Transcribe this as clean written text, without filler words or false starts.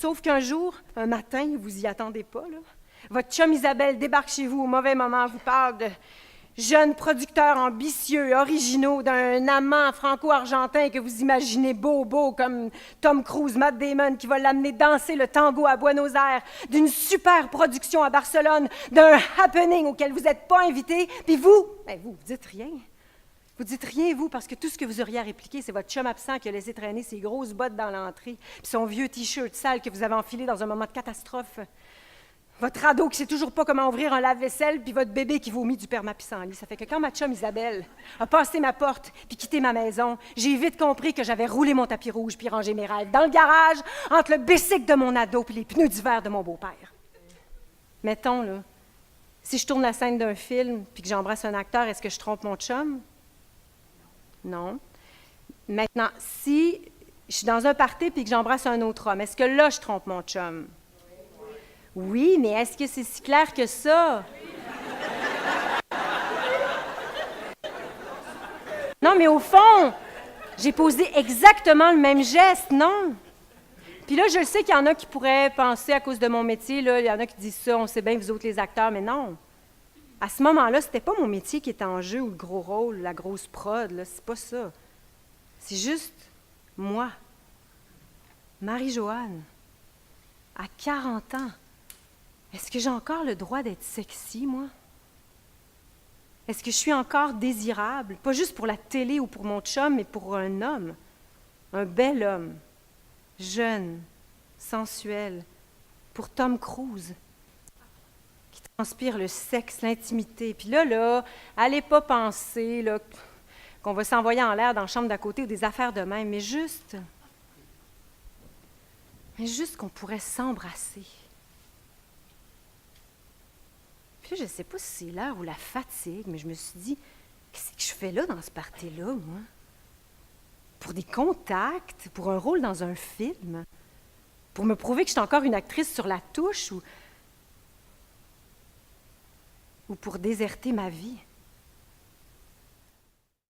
Sauf qu'un jour, un matin, vous y attendez pas, là, votre chum Isabelle débarque chez vous au mauvais moment, vous parle de jeunes producteurs ambitieux, originaux, d'un amant franco-argentin que vous imaginez beau, comme Tom Cruise, Matt Damon, qui va l'amener danser le tango à Buenos Aires, d'une super production à Barcelone, d'un happening auquel vous n'êtes pas invité, puis vous dites rien. Vous dites rien, vous, parce que tout ce que vous auriez à répliquer, c'est votre chum absent qui a laissé traîner ses grosses bottes dans l'entrée, puis son vieux T-shirt sale que vous avez enfilé dans un moment de catastrophe. Votre ado qui sait toujours pas comment ouvrir un lave-vaisselle, puis votre bébé qui vomit du perma-pissenlit. Ça fait que quand ma chum Isabelle a passé ma porte puis quitté ma maison, j'ai vite compris que j'avais roulé mon tapis rouge puis rangé mes rêves dans le garage, entre le bicycle de mon ado puis les pneus d'hiver de mon beau-père. Mettons, là, si je tourne la scène d'un film puis que j'embrasse un acteur, est-ce que je trompe mon chum? Non. Maintenant, si je suis dans un party puis que j'embrasse un autre homme, est-ce que là, je trompe mon chum? Oui, mais est-ce que c'est si clair que ça? Non, mais au fond, j'ai posé exactement le même geste, non? Puis là, je sais qu'il y en a qui pourraient penser à cause de mon métier, là, il y en a qui disent ça, on sait bien, vous autres les acteurs, mais non. À ce moment-là, c'était pas mon métier qui était en jeu ou le gros rôle, la grosse prod, là, c'est pas ça. C'est juste moi, Marie-Joanne, à 40 ans. Est-ce que j'ai encore le droit d'être sexy, moi? Est-ce que je suis encore désirable? Pas juste pour la télé ou pour mon chum, mais pour un homme. Un bel homme, jeune, sensuel, pour Tom Cruise, qui transpire le sexe, l'intimité. Puis là, allez pas penser là, qu'on va s'envoyer en l'air dans la chambre d'à côté ou des affaires de même, mais juste qu'on pourrait s'embrasser. Puis là, je ne sais pas si c'est l'heure ou la fatigue, mais je me suis dit, qu'est-ce que je fais là dans ce party-là, moi? Pour des contacts, pour un rôle dans un film, pour me prouver que je suis encore une actrice sur la touche ou pour déserter ma vie.